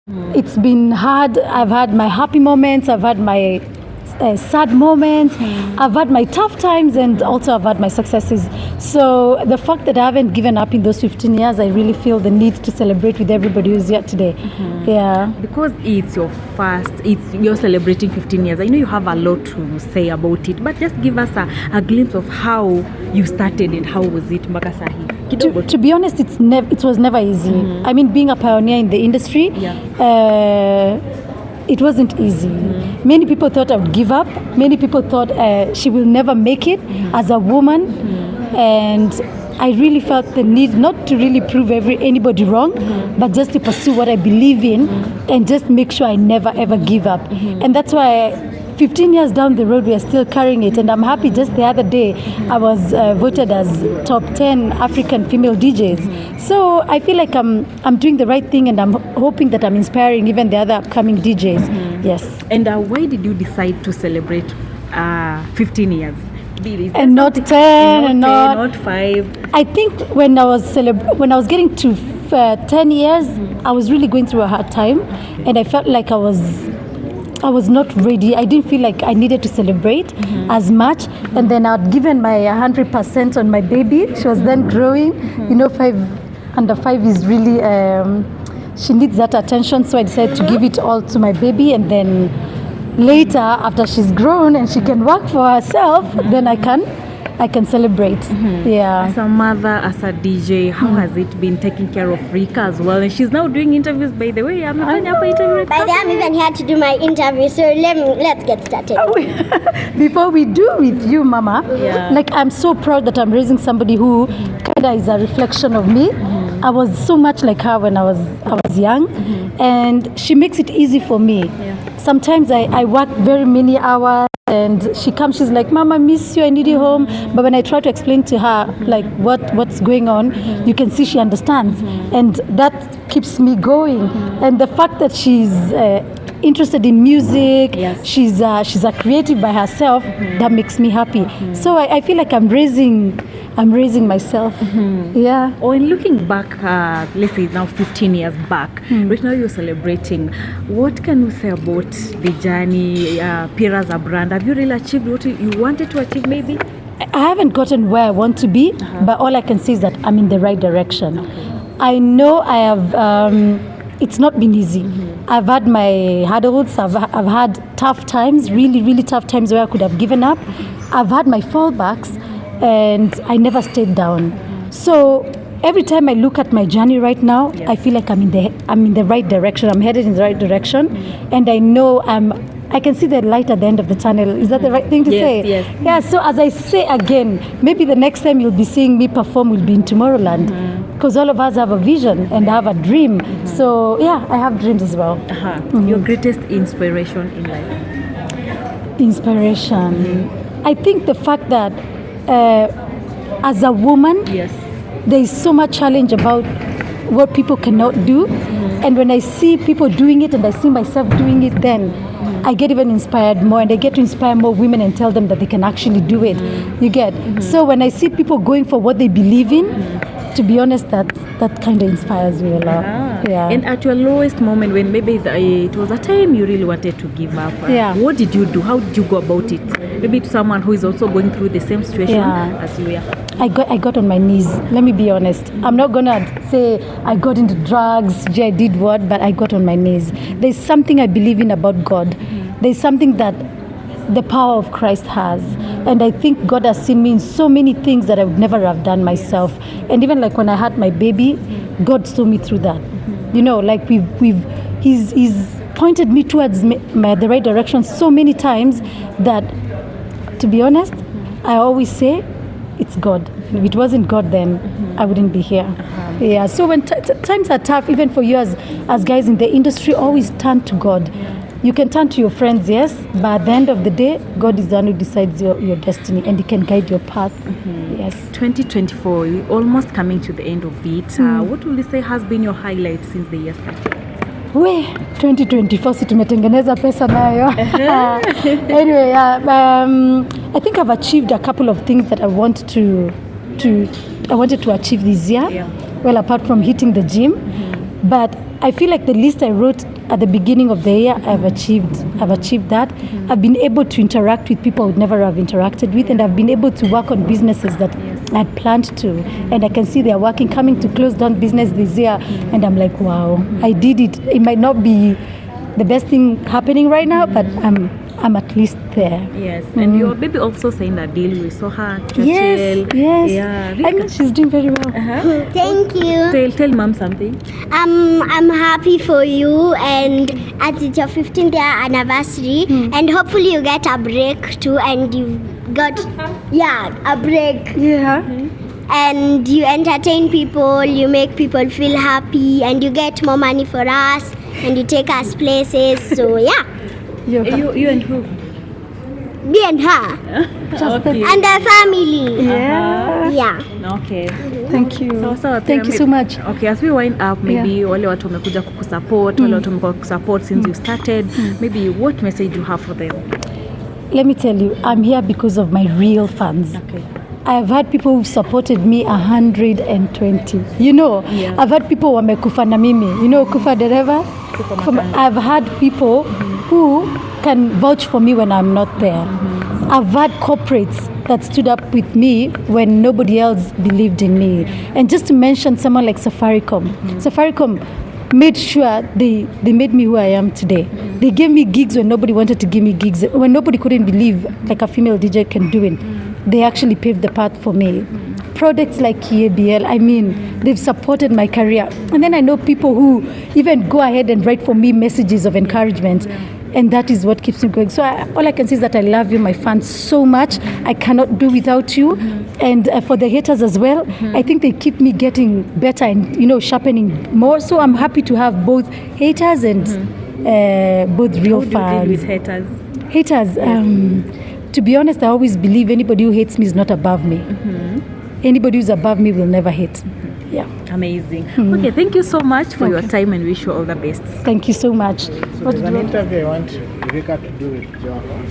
It's been hard. I've had my happy moments, I've had my sad moments, I've had my tough times, and also I've had my successes. So the fact that I haven't given up in those 15 years, I really feel the need to celebrate with everybody who's here today. Yeah. Because you're celebrating 15 years. I know you have a lot to say about it, but just give us a glimpse of how you started and how was it mpaka sahi. To be honest, it was never easy. I mean, being a pioneer in the industry, it wasn't easy. Many people thought I would give up. Many people thought she will never make it as a woman. And I really felt the need not to really prove anybody wrong, but just to pursue what I believe in and just make sure I never ever give up. And that's why 15 years down the road, we are still carrying it. And I'm happy. Just the other day, I was voted as top 10 African female DJs. So I feel like I'm doing the right thing, and I'm hoping that I'm inspiring even the other upcoming DJs. Yes. And why did you decide to celebrate 15 years? And not 10, and not 5. I think when I was getting to 10 years, I was really going through a hard time, and I felt like I was not ready. I didn't feel like I needed to celebrate as much. And then I'd given my 100% on my baby. She was then growing. You know, under 5 is really, she needs that attention. So I decided to give it all to my baby. And then later, after she's grown and she can work for herself, then I can celebrate. Yeah. As a mother, as a DJ, how has it been taking care of Rika as well? And she's now doing interviews, by the way. I'm even here to do my interview, so let's get started. Before we do with you, Mama, like I'm so proud that I'm raising somebody who kind of is a reflection of me. I was so much like her when I was young, and she makes it easy for me. Sometimes I work very many hours, and she comes, she's like, Mama, I miss you, I need you home. But when I try to explain to her like what's going on, you can see she understands, and that keeps me going. And the fact that she's interested in music, she's a creative by herself, that makes me happy. So I feel like I'm raising myself. Yeah. Or in looking back, let's say now 15 years back, right now you're celebrating. What can you say about the journey, Pierra as a brand? Have you really achieved what you wanted to achieve maybe? I haven't gotten where I want to be, but all I can say is that I'm in the right direction. I know I have, it's not been easy. I've had my hurdles, I've had tough times, really, really tough times where I could have given up. I've had my fallbacks, and I never stayed down. So every time I look at my journey right now, I feel like I'm in the right direction. I'm headed in the right direction, and I know I can see the light at the end of the tunnel. Is that the right thing to say? Yes. Yeah. So as I say again, maybe the next time you'll be seeing me perform will be in Tomorrowland, because all of us have a vision and have a dream. So yeah, I have dreams as well. Your greatest inspiration in life? Inspiration. I think the fact that as a woman, there is so much challenge about what people cannot do. And when I see people doing it and I see myself doing it, then I get even inspired more, and I get to inspire more women and tell them that they can actually do it. You get? So when I see people going for what they believe in, to be honest, that kind of inspires me a lot. Yeah. And at your lowest moment, when maybe it was a time you really wanted to give up, what did you do? How did you go about it? Maybe to someone who is also going through the same situation as you are. I got on my knees. Let me be honest. I'm not gonna say I got into drugs, I did what, but I got on my knees. There's something I believe in about God. There's something that the power of Christ has, and I think God has seen me in so many things that I would never have done myself. And even like when I had my baby, God saw me through that. You know, like He's pointed me towards the right direction so many times that, to be honest, I always say it's God. If it wasn't God, then I wouldn't be here. Yeah. So when times are tough, even for you as guys in the industry, always turn to God. You can turn to your friends, yes, but at the end of the day, God is the one who decides your destiny, and He can guide your path. Yes. 2024, you're almost coming to the end of it. What will you say has been your highlight since the year started? 2024 si tumetengeneza pesa nayo. Anyway, I think I've achieved a couple of things that I wanted to achieve this year. Well, apart from hitting the gym, but I feel like the list I wrote at the beginning of the year, I've achieved that. I've been able to interact with people I would never have interacted with, and I've been able to work on businesses that I'd planned to. And I can see they're working, coming to close down business this year, and I'm like, wow, I did it. It might not be the best thing happening right now, but I'm at least there. Yes, and you're maybe also saying that deal we saw her. Yes. Yeah, I mean, she's doing very well. Thank you. Tell mom something. I'm happy for you, and as it's your 15th year anniversary, and hopefully you get a break too, and you got a break. Yeah. And you entertain people, you make people feel happy, and you get more money for us, and you take us places. So yeah, You and who? me and her Okay. and our family. Yeah. Okay. Thank you. So Thank you so much. Okay, as we wind up, maybe wale watu wamekuja kukusupport, wale watu wamekuja kusupport since you started, maybe what message you have for them? Let me tell you, I'm here because of my real fans. Okay. I've had people who've supported me 120. You know, I've had people wamekufa na mimi. You know, kufa dereva? I've had people who can vouch for me when I'm not there. I've had corporates that stood up with me when nobody else believed in me. And just to mention someone like Safaricom. Safaricom made sure they made me who I am today. They gave me gigs when nobody wanted to give me gigs. When nobody couldn't believe like a female DJ can do it. They actually paved the path for me. Products like Jovial, I mean, they've supported my career. And then I know people who even go ahead and write for me messages of encouragement. And that is what keeps me going. So all I can say is that I love you, my fans, so much. I cannot do without you. And for the haters as well, I think they keep me getting better and, you know, sharpening more. So I'm happy to have both haters and both real fans. How do you deal with haters? Haters, to be honest, I always believe anybody who hates me is not above me. Anybody who's above me will never hate. Yeah. Amazing. Okay, thank you so much for your time and wish you all the best. Thank you so much. So there's an interview I want Eureka to do with Jovial.